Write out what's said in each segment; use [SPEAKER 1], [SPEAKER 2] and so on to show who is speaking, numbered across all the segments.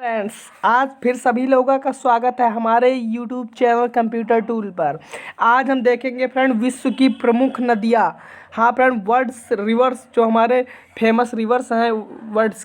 [SPEAKER 1] Friends, आज फिर सभी लोगों का स्वागत है हमारे यूट्यूब चैनल कंप्यूटर टूल पर। आज हम देखेंगे फ्रेंड विश्व की प्रमुख नदियाँ। हाँ फ्रेंड, वर्ड्स रिवर्स जो हमारे फेमस रिवर्स हैं वर्ल्ड्स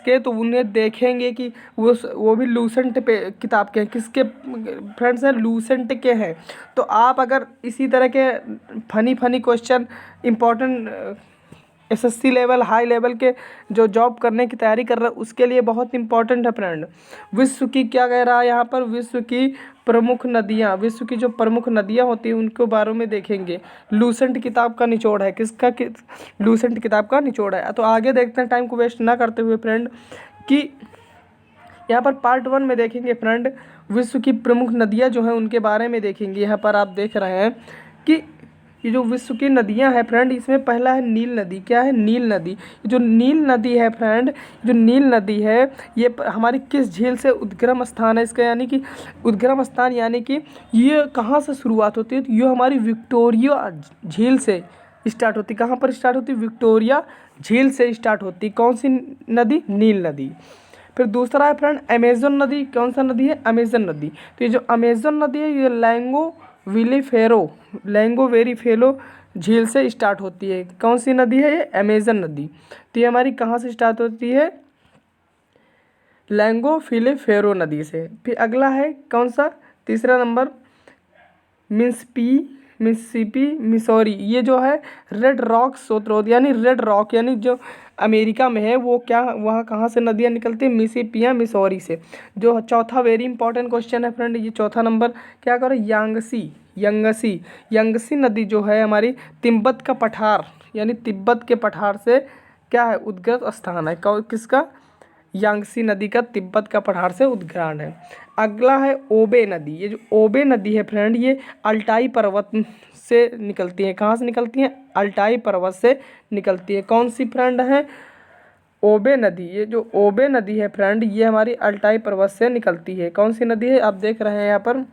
[SPEAKER 1] के तो उन्हें देखेंगे कि वो भी लूसेंट पे किताब के हैं। किसके फ्रेंड्स हैं? लूसेंट के हैं। तो आप अगर इसी तरह के funny funny question important SSC level high level के जो जॉब करने की तैयारी कर रहे हैं उसके लिए बहुत इंपॉर्टेंट है फ्रेंड। विश्व की क्या कह रहा है यहाँ पर? विश्व की प्रमुख नदियाँ, विश्व की जो प्रमुख नदियाँ होती हैं उनके बारे में देखेंगे। लूसेंट किताब का निचोड़ है। लूसेंट किताब का निचोड़ है। तो आगे देखते हैं टाइम को वेस्ट ना करते हुए फ्रेंड कि यहाँ पर पार्ट 1 में देखेंगे फ्रेंड विश्व की प्रमुख नदियाँ जो हैं उनके बारे में देखेंगे। यहाँ पर आप देख रहे हैं कि ये जो विश्व की नदियां हैं फ्रेंड, इसमें पहला है नील नदी। क्या है? नील नदी। जो नील नदी है फ्रेंड, जो नील नदी है ये हमारी किस झील से उद्गम स्थान है इसका? यानी कि उद्गम स्थान यानी कि ये कहाँ से शुरुआत होती है? तो ये हमारी विक्टोरिया झील से स्टार्ट होती। कहाँ पर स्टार्ट होती? विक्टोरिया झील से स्टार्ट होती। कौन सी नदी? नील नदी। फिर दूसरा है फ्रेंड अमेजन नदी। कौन सा नदी है? अमेजन नदी। तो ये जो अमेजन नदी है ये लैंगोवेरीफेलो झील से स्टार्ट होती है। कौन सी नदी है ये? अमेजन नदी। तो ये हमारी कहाँ से स्टार्ट होती है? लैंगोफिलिफेरो नदी से। फिर अगला है कौन सा? तीसरा नंबर मिसिसिपी मिसौरी। ये जो है रेड रॉक स्रोत यानी रेड रॉक यानी जो अमेरिका में है वो क्या वहाँ कहाँ से नदियाँ निकलती हैं? मिसिसिपी मिसौरी से। जो चौथा वेरी इंपॉर्टेंट क्वेश्चन है फ्रेंड, ये चौथा नंबर क्या करो? यंगसी नदी जो है हमारी तिब्बत का पठार यानी तिब्बत के पठार से क्या है? उद्गत स्थान है। किसका? यांगसी नदी का तिब्बत का पठार से उद्गम है। अगला है ओबे नदी। ये जो ओबे नदी है फ्रेंड ये अल्टाई पर्वत से निकलती है। कहाँ से निकलती है? अल्टाई पर्वत से निकलती है। कौन सी फ्रेंड है? ओबे नदी। ये जो ओबे नदी है फ्रेंड ये हमारी अल्टाई पर्वत से निकलती है। कौन सी नदी है? आप देख रहे हैं यहाँ पर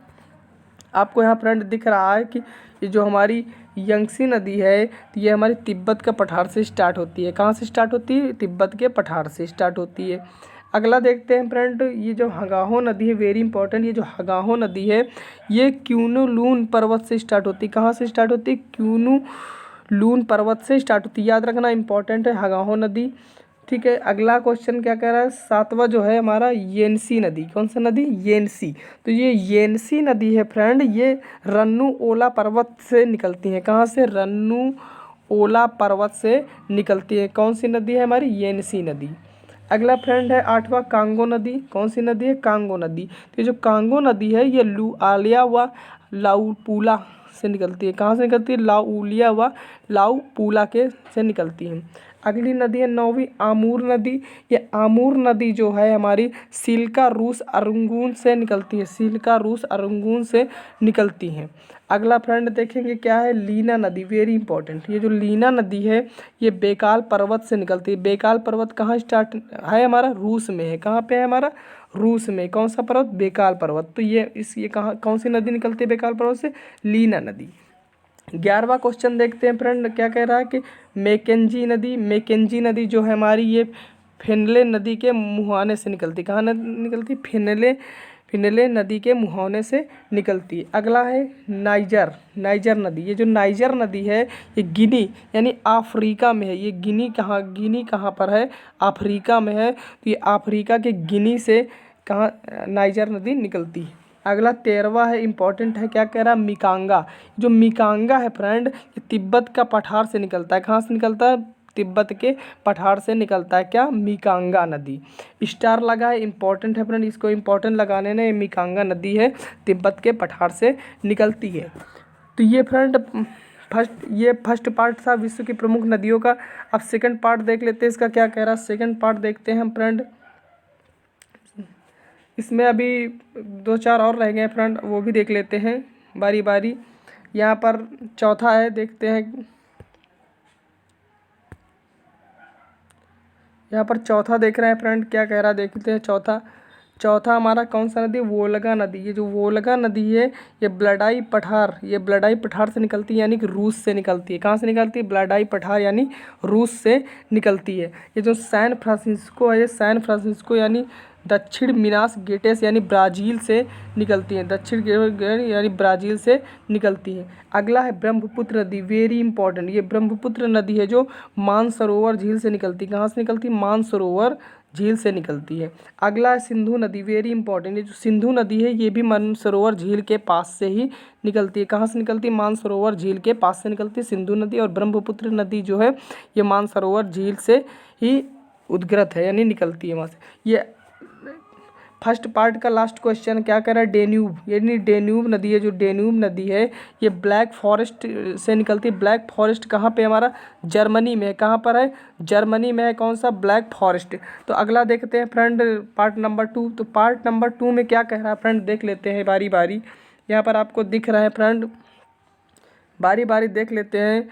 [SPEAKER 1] आपको यहाँ फ्रेंड दिख रहा है कि ये जो हमारी यंगसी नदी है तो ये हमारी तिब्बत का पठार से स्टार्ट होती है। कहाँ से स्टार्ट होती है? तिब्बत के पठार से स्टार्ट होती है। अगला देखते हैं फ्रेंड, ये जो हगाहो नदी है वेरी इंपॉर्टेंट। ये जो हगाहो नदी है ये क्यूनुलून पर्वत से स्टार्ट होती है। कहाँ से स्टार्ट होती है? क्यूनुलून पर्वत से स्टार्ट होती है। याद रखना इंपॉर्टेंट है हगाहो नदी। ठीक है, अगला क्वेश्चन क्या कह रहा है? सातवां जो है हमारा येनसी नदी। कौन सा नदी? येनसी। तो ये येनसी नदी है फ्रेंड ये रन्नू ओला पर्वत से निकलती है। कहाँ से? रन्नू ओला पर्वत से निकलती है। कौन सी नदी है हमारी? येनसी नदी। अगला फ्रेंड है आठवां कांगो नदी। कौन सी नदी है? कांगो नदी। तो ये जो कांगो नदी है ये लुआलिया व लाउपूला से निकलती है। कहाँ से निकलती है? लाउलिया व लाउपूला के से निकलती है। अगली नदी है नौवीं आमूर नदी। ये आमूर नदी जो है हमारी सिल्का रूस अरंगून से निकलती है। सिल्का रूस अरंगून से निकलती हैं। अगला फ्रेंड देखेंगे क्या है? लीना नदी वेरी इंपॉर्टेंट। ये जो लीना नदी है ये बेकाल पर्वत से निकलती है। बेकाल पर्वत कहाँ स्टार्ट है हमारा? रूस में है। कहाँ पे है हमारा? रूस में। कौन सा पर्वत? बेकाल पर्वत। तो ये कहाँ कौन सी नदी निकलती है बेकाल पर्वत से? लीना नदी। 11वां क्वेश्चन देखते हैं फ्रेंड क्या कह रहा है कि मैकेंजी नदी जो है हमारी ये फिनले नदी के मुहाने से निकलती। कहाँ निकलती? फिनले नदी के मुहाने से निकलती है। अगला है नाइजर नदी। ये जो नाइजर नदी है ये गिनी यानी अफ्रीका में है। ये गिनी कहाँ पर है? अफ्रीका में है। तो ये अफ्रीका के गिनी से कहाँ नाइजर नदी निकलती है। अगला 13वां है इंपॉर्टेंट है। क्या कह रहा है? मिकांगा। जो मिकांगा है फ्रेंड ये तिब्बत का पठार से निकलता है। कहाँ से निकलता है? तिब्बत के पठार से निकलता है। क्या? मिकांगा नदी। स्टार लगा है इंपॉर्टेंट है फ्रेंड, इसको इंपॉर्टेंट लगाने ने मिकांगा नदी है तिब्बत के पठार से निकलती है। तो ये फ्रेंड फर्स्ट पार्ट था विश्व की प्रमुख नदियों का। अब सेकंड पार्ट देख लेते हैं इसका क्या कह रहा है। सेकंड पार्ट देखते हैं हम फ्रेंड। इसमें अभी 2-4 और रह गए फ्रेंड, वो भी देख लेते हैं बारी बारी। यहाँ पर चौथा है, देखते हैं। यहाँ पर चौथा देख रहे हैं फ्रेंड क्या कह रहा है, देखते हैं। चौथा हमारा कौन सा नदी? वोल्गा नदी। ये जो वोल्गा नदी है ये ब्लडाई पठार से निकलती है यानी कि रूस से निकलती है। कहाँ से निकलती है? ब्लडाई पठार यानी रूस से निकलती है। ये जो सैन फ्रांसिस्को है ये सैन फ्रांसिस्को यानी दक्षिण मिनास गेटेस यानी ब्राज़ील से निकलती है, दक्षिण यानी ब्राज़ील से निकलती है। अगला है ब्रह्मपुत्र नदी, वेरी इंपॉर्टेंट, ये ब्रह्मपुत्र नदी है जो मानसरोवर झील से निकलती है। कहाँ से निकलती है? मानसरोवर झील से निकलती है। अगला है सिंधु नदी, वेरी इंपॉर्टेंट, ये जो सिंधु नदी है ये भी मानसरोवर झील के पास से ही निकलती है। कहाँ से निकलती है? मानसरोवर झील के पास से निकलती है सिंधु नदी। और ब्रह्मपुत्र नदी जो है ये मानसरोवर झील से ही उद्गत है यानी निकलती है वहाँ से। ये फर्स्ट पार्ट का लास्ट क्वेश्चन क्या कह रहा है? डेन्यूब, यानी डेन्यूब नदी है, जो डेन्यूब नदी है ये ब्लैक फॉरेस्ट से निकलती है। ब्लैक फॉरेस्ट कहाँ पे हमारा? जर्मनी में है। कहाँ पर है? जर्मनी में है। कौन सा? Black forest. तो अगला देखते हैं फ्रेंड पार्ट नंबर 2। तो पार्ट नंबर 2 में क्या कह रहा है फ्रेंड, देख लेते हैं बारी बारी। यहाँ पर आपको दिख रहा है फ्रेंड, बारी बारी देख लेते हैं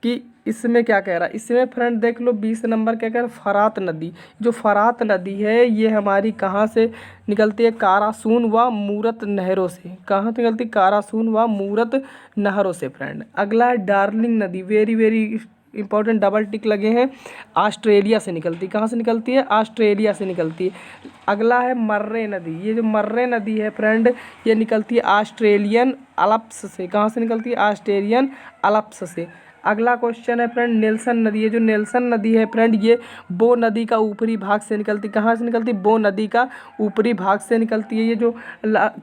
[SPEAKER 1] कि इसमें क्या कह रहा है। इसमें फ्रेंड देख लो 20 नंबर क्या कह रहा है? फरात नदी। जो फरात नदी है ये हमारी कहाँ से निकलती है? कारासून व मूरत नहरों से। कहाँ से निकलती? कारासून व मूरत नहरों से फ्रेंड। अगला है डार्लिंग नदी, very very important, double tick लगे हैं, ऑस्ट्रेलिया से निकलती। कहाँ से निकलती है? ऑस्ट्रेलिया से निकलती है। अगला है मर्रे नदी, ये जो मर्रे नदी है फ्रेंड ये निकलती है ऑस्ट्रेलियन अल्प्स से। कहाँ से निकलती है? ऑस्ट्रेलियन अल्प्स से। अगला क्वेश्चन है फ्रेंड नेल्सन नदी है, जो नेल्सन नदी है फ्रेंड ये बो नदी का ऊपरी भाग से निकलती। कहाँ से निकलती? बो नदी का ऊपरी भाग से निकलती है। ये जो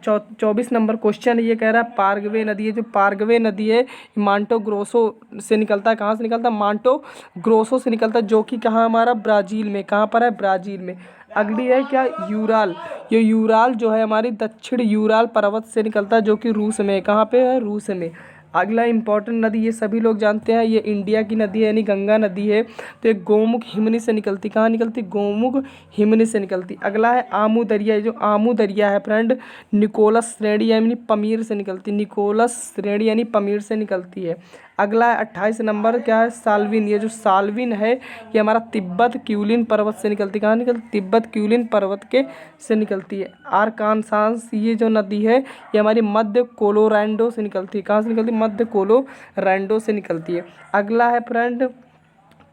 [SPEAKER 1] 24 नंबर क्वेश्चन है ये कह रहा है पारग्वे नदी है, जो पारग्वे नदी है मांटो ग्रोसो से निकलता है। कहाँ से निकलता है? मांटो ग्रोसो से निकलता है, जो कि कहाँ हमारा? ब्राज़ील में। कहाँ पर है? ब्राज़ील में। अगली है क्या? यूराल। ये यूराल जो है हमारी दक्षिण यूराल पर्वत से निकलता है, जो कि रूस में है। कहाँ पे है? रूस में। अगला इंपॉर्टेंट नदी ये सभी लोग जानते हैं, ये इंडिया की नदी है यानी गंगा नदी है। तो ये गोमुख हिमनी से निकलती। कहाँ निकलती? गोमुख हिमनी से निकलती। अगला है आमू दरिया, ये जो आमू दरिया है फ्रेंड निकोलस श्रेणी यानी पमीर से निकलती। निकोलस श्रेणी यानी पमीर से निकलती है। अगला है 28 नंबर क्या है? साल्विन। ये जो साल्विन है ये हमारा तिब्बत क्यूलिन पर्वत से निकलती। कहाँ निकलती? तिब्बत क्यूलिन पर्वत के से निकलती है। आरकानसास ये जो नदी है ये हमारी मध्य कोलोराडो से निकलती है। कहाँ से निकलती? मध्य कोलोराडो से निकलती है। अगला है फ्रेंड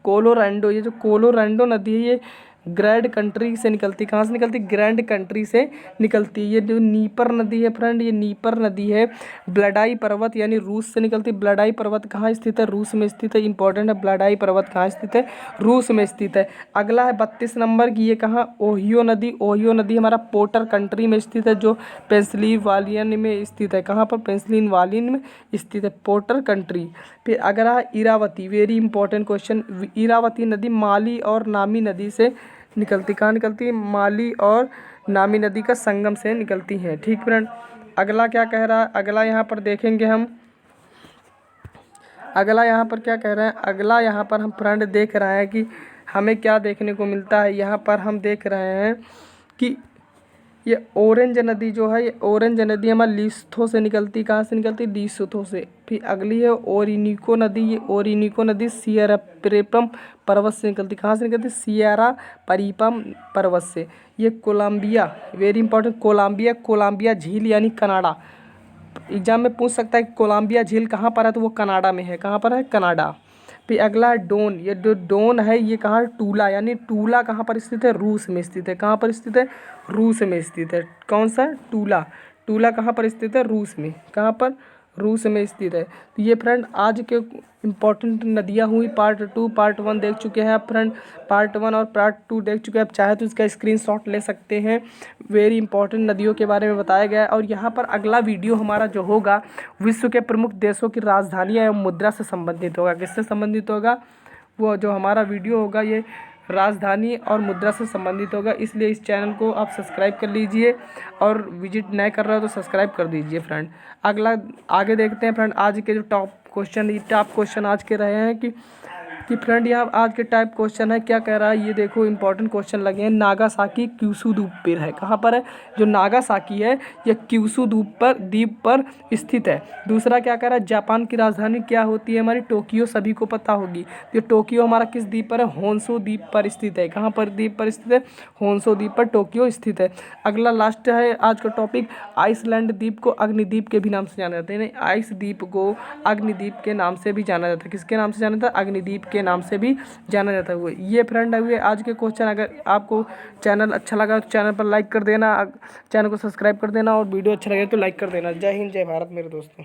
[SPEAKER 1] कोलोराडो, ये जो कोलोराडो नदी है ये ग्रैंड कंट्री से निकलती। कहाँ से निकलती? ग्रैंड कंट्री से निकलती है। ये जो नीपर नदी है फ्रेंड ये नीपर नदी है ब्लडाई पर्वत यानी रूस से निकलती। ब्लडाई पर्वत कहाँ स्थित है? रूस में स्थित है। इंपॉर्टेंट है, ब्लडाई पर्वत कहाँ स्थित है? रूस में स्थित है। अगला है 32 नंबर की, ये कहाँ? ओहियो नदी। ओहियो नदी हमारा पोर्टर कंट्री में स्थित है, जो पेंसिल्वानिया में स्थित है। कहाँ पर? पेंसिल्वानिया में स्थित है, पोर्टर कंट्री। फिर अगला है Irrawaddy, very important question. Irrawaddy नदी माली और नामी नदी से निकलती। कहाँ निकलती है? माली और नामी नदी का संगम से निकलती हैं। ठीक फ्रेंड। अगला क्या कह रहा है? अगला यहाँ पर देखेंगे हम, अगला यहाँ पर क्या कह रहे हैं? अगला यहाँ पर हम फ्रेंड देख रहे हैं कि हमें क्या देखने को मिलता है। यहाँ पर हम देख रहे हैं कि ये ऑरेंज नदी जो है, ये ऑरेंज नदी हमारे लिस्थो से निकलती। कहाँ से निकलती? लिस्थो से। फिर अगली है ओरिनिको नदी। ये ओरिनिको नदी सियरा परीपम पर्वत से निकलती। कहाँ से निकलती? सियरा परीपम पर्वत से। ये Columbia, very important, Columbia, Columbia झील यानी कनाडा। एग्जाम में पूछ सकता है कि कोलंबिया झील कहाँ पर है, तो वो कनाडा में है। कहाँ पर है? कनाडा। फिर अगला है डोन। ये जो डोन है ये कहाँ? टूला, यानी टूला कहाँ पर स्थित है? रूस में स्थित है। कहाँ पर स्थित है? रूस में स्थित है। कौन सा? टूला। टूला कहाँ पर स्थित है? रूस में। कहाँ पर? रूस में स्थित है। तो ये फ्रेंड आज के इम्पॉर्टेंट नदियाँ हुई पार्ट 2। पार्ट 1 देख चुके हैं आप फ्रेंड, पार्ट 1 और पार्ट 2 देख चुके हैं। आप चाहे तो इसका स्क्रीनशॉट ले सकते हैं। वेरी इंपॉर्टेंट नदियों के बारे में बताया गया है। और यहाँ पर अगला वीडियो हमारा जो होगा विश्व के प्रमुख देशों की राजधानियाँ एवं मुद्रा से संबंधित होगा। किससे संबंधित होगा? वो जो हमारा वीडियो होगा ये राजधानी और मुद्रा से संबंधित होगा। इसलिए इस चैनल को आप सब्सक्राइब कर लीजिए और विजिट नए कर रहे हो तो सब्सक्राइब कर दीजिए फ्रेंड। अगला आगे देखते हैं फ्रेंड आज के जो टॉप क्वेश्चन आज के रहे हैं कि फ्रेंड यहाँ आज के टाइप क्वेश्चन है। क्या कह रहा है ये देखो, इंपॉर्टेंट क्वेश्चन लगे हैं। नागासाकी क्यूशू द्वीप पर है। कहाँ पर है? जो नागासाकी है ये क्यूशू द्वीप पर स्थित है। दूसरा क्या कह रहा है? जापान की राजधानी क्या होती है? हमारी टोक्यो, सभी को पता होगी। ये टोक्यो हमारा किस द्वीप पर है? होन्शू द्वीप पर स्थित है। कहाँ पर द्वीप पर स्थित है? होन्शू द्वीप पर टोक्यो स्थित है। अगला लास्ट है आज का टॉपिक, आइसलैंड द्वीप को अग्निद्वीप के भी नाम से जाना जाता है। नहीं, आइस द्वीप को अग्निद्वीप के नाम से भी जाना जाता है। किसके नाम से जाना जाता है? अग्निद्वीप के नाम से भी जाना जाता है। ये फ्रेंड हुए आज के क्वेश्चन। अगर आपको चैनल अच्छा लगा तो चैनल पर लाइक कर देना, चैनल को सब्सक्राइब कर देना और वीडियो अच्छा लगे तो लाइक कर देना। जय हिंद, जय भारत मेरे दोस्तों।